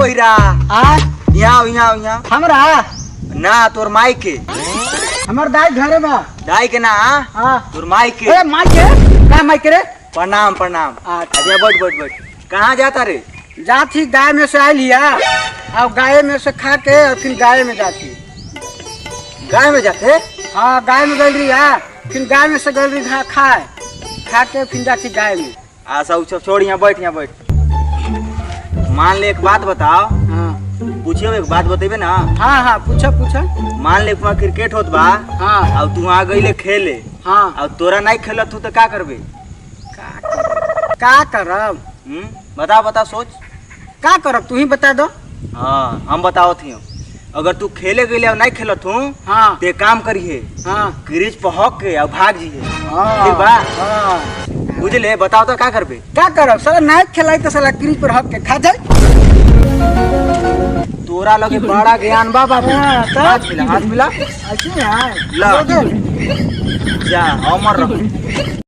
बहिरा यहाँ यहाँ यहाँ हमरा ना तोर माई के हमर दाई घरे बा दाई के ना हां तोर माई के ए माई के का माई के रे प्रणाम प्रणाम अच्छा। अरे बैठ बैठ बैठ कहाँ जाता रे जाती गाय में से आई लिया अब गाय में से खा के और फिर गाय में जाती गाय में जाते हाँ गाय में गल रही है फिर गाय में से गल रही खाए खा के फिर जाती गाय में सब छोड़ यहाँ बैठ मान ले एक बात बताओ हाँ पूछियो एक बात बतेबे ना हाँ हाँ पूछा पूछा मान ले वहाँ क्रिकेट होत बा हाँ अब तू आ गई खेले हाँ अब तोरा नहीं खेलत तू तो का करबे का करब बता बता सोच का करब तू ही बता दो हाँ हम बताओ थी अगर तू खेले गए और नहीं खेलत हूँ हाँ ते काम करिए हाँ क्रीज पर हक के और भाग जिए हाँ, ठीक बा हाँ। बुझले बताओ तो का करबे क्या करब साला नाइट खेलाई तो साला क्रीज पर हक के खा जाए तोरा लगे बड़ा ज्ञान बा बाबू हाथ मिला ऐसे है ला जा हमर रहो